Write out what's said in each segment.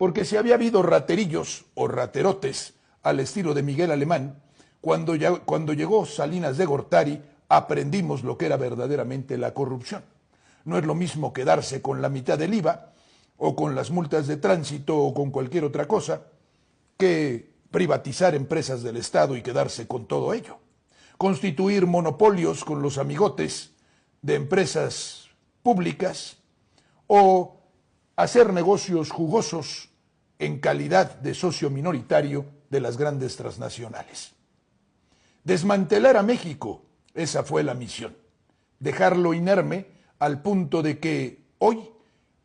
porque si había habido raterillos o raterotes al estilo de Miguel Alemán, cuando llegó Salinas de Gortari, aprendimos lo que era verdaderamente la corrupción. No es lo mismo quedarse con la mitad del IVA o con las multas de tránsito o con cualquier otra cosa que privatizar empresas del Estado y quedarse con todo ello. Constituir monopolios con los amigotes de empresas públicas o hacer negocios jugosos en calidad de socio minoritario de las grandes transnacionales. Desmantelar a México, esa fue la misión. Dejarlo inerme al punto de que hoy,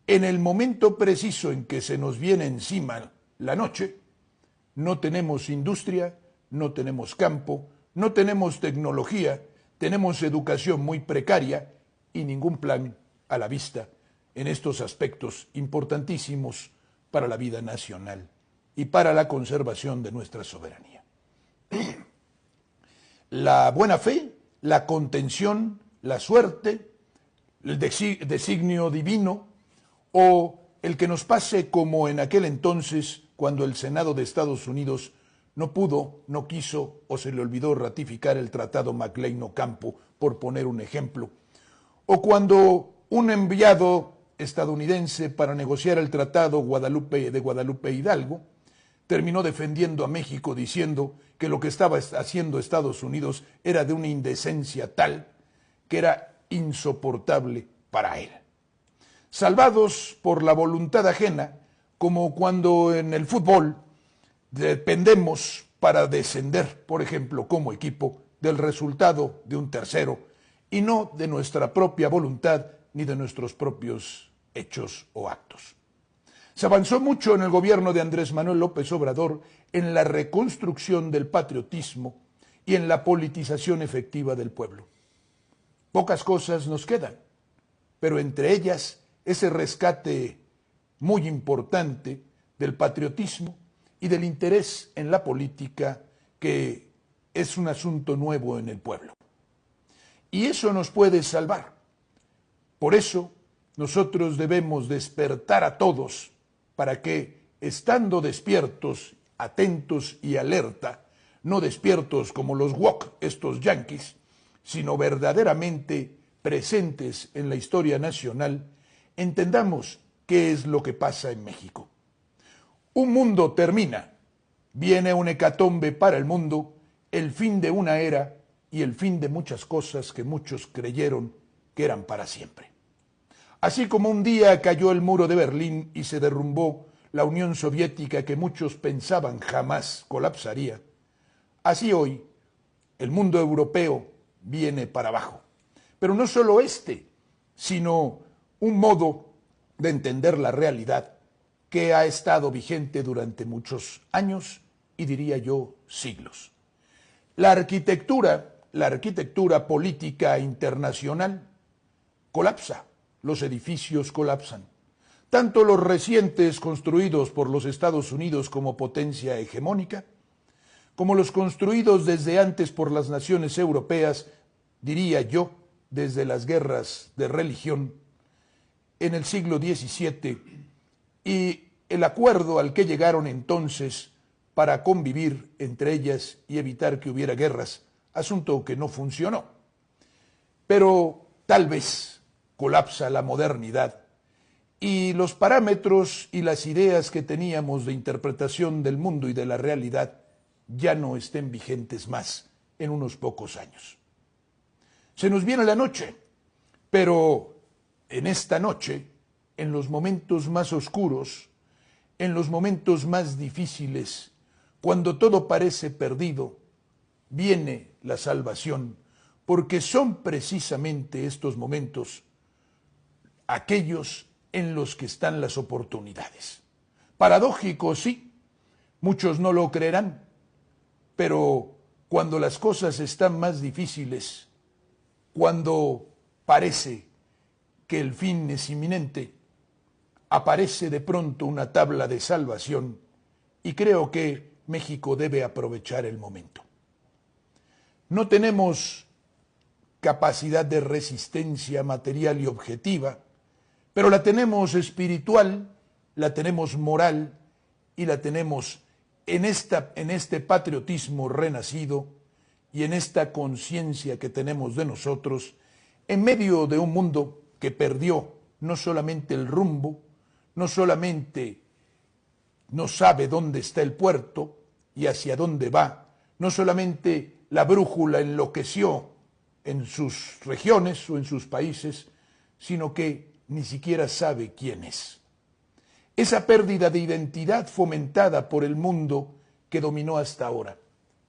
en el momento preciso en que se nos viene encima la noche, no tenemos industria, no tenemos campo, no tenemos tecnología, tenemos educación muy precaria y ningún plan a la vista en estos aspectos importantísimos para la vida nacional y para la conservación de nuestra soberanía. La buena fe, la contención, la suerte, el designio divino o el que nos pase como en aquel entonces cuando el Senado de Estados Unidos no pudo, no quiso o se le olvidó ratificar el Tratado McLean-Ocampo, por poner un ejemplo, o cuando un enviado estadounidense para negociar el Tratado de Guadalupe Hidalgo terminó defendiendo a México diciendo que lo que estaba haciendo Estados Unidos era de una indecencia tal que era insoportable para él. Salvados por la voluntad ajena, como cuando en el fútbol dependemos para descender, por ejemplo, como equipo, del resultado de un tercero y no de nuestra propia voluntad ni de nuestros propios hechos o actos. Se avanzó mucho en el gobierno de Andrés Manuel López Obrador en la reconstrucción del patriotismo y en la politización efectiva del pueblo. Pocas cosas nos quedan, pero entre ellas ese rescate muy importante del patriotismo y del interés en la política, que es un asunto nuevo en el pueblo. Y eso nos puede salvar. Por eso nosotros debemos despertar a todos para que, estando despiertos, atentos y alerta, no despiertos como los woke, estos yanquis, sino verdaderamente presentes en la historia nacional, entendamos qué es lo que pasa en México. Un mundo termina, viene una hecatombe para el mundo, el fin de una era y el fin de muchas cosas que muchos creyeron que eran para siempre. Así como un día cayó el muro de Berlín y se derrumbó la Unión Soviética que muchos pensaban jamás colapsaría, así hoy el mundo europeo viene para abajo. Pero no solo sino un modo de entender la realidad que ha estado vigente durante muchos años y diría yo siglos. La arquitectura política internacional colapsa, los edificios colapsan, tanto los recientes construidos por los Estados Unidos como potencia hegemónica, como los construidos desde antes por las naciones europeas, diría yo, desde las guerras de religión en el siglo XVII y el acuerdo al que llegaron entonces para convivir entre ellas y evitar que hubiera guerras, asunto que no funcionó. Pero tal vez colapsa la modernidad y los parámetros y las ideas que teníamos de interpretación del mundo y de la realidad ya no estén vigentes más en unos pocos años. Se nos viene la noche, pero en esta noche, en los momentos más oscuros, en los momentos más difíciles, cuando todo parece perdido, viene la salvación, porque son precisamente estos momentos aquellos en los que están las oportunidades. Paradójico, sí, muchos no lo creerán, pero cuando las cosas están más difíciles, cuando parece que el fin es inminente, aparece de pronto una tabla de salvación y creo que México debe aprovechar el momento. No tenemos capacidad de resistencia material y objetiva, pero la tenemos espiritual, la tenemos moral y la tenemos en este patriotismo renacido y en esta conciencia que tenemos de nosotros, en medio de un mundo que perdió no solamente el rumbo, no solamente no sabe dónde está el puerto y hacia dónde va, no solamente la brújula enloqueció en sus regiones o en sus países, sino que ni siquiera sabe quién es. Esa pérdida de identidad fomentada por el mundo que dominó hasta ahora.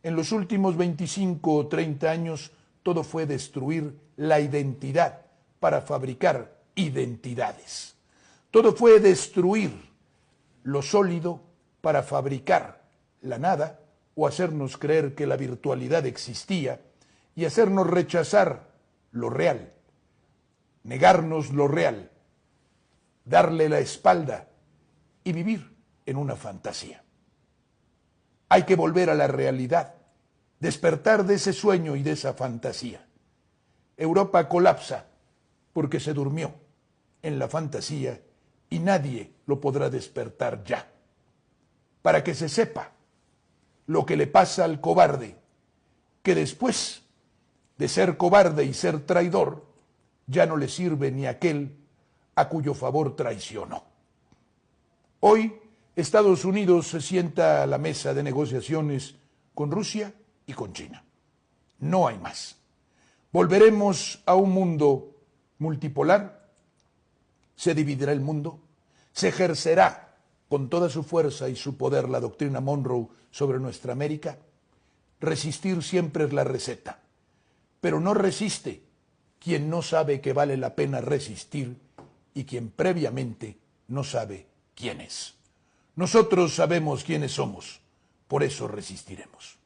En los últimos 25 o 30 años todo fue destruir la identidad para fabricar identidades. Todo fue destruir lo sólido para fabricar la nada o hacernos creer que la virtualidad existía y hacernos rechazar lo real, negarnos lo real, darle la espalda y vivir en una fantasía. Hay que volver a la realidad, despertar de ese sueño y de esa fantasía. Europa colapsa porque se durmió en la fantasía y nadie lo podrá despertar ya. Para que se sepa lo que le pasa al cobarde, que después de ser cobarde y ser traidor, ya no le sirve ni aquel a cuyo favor traicionó. Hoy Estados Unidos se sienta a la mesa de negociaciones con Rusia y con China. No hay más. Volveremos a un mundo multipolar, se dividirá el mundo, se ejercerá con toda su fuerza y su poder la doctrina Monroe sobre nuestra América. Resistir siempre es la receta, pero no resiste quien no sabe que vale la pena resistir y quien previamente no sabe quién es. Nosotros sabemos quiénes somos, por eso resistiremos.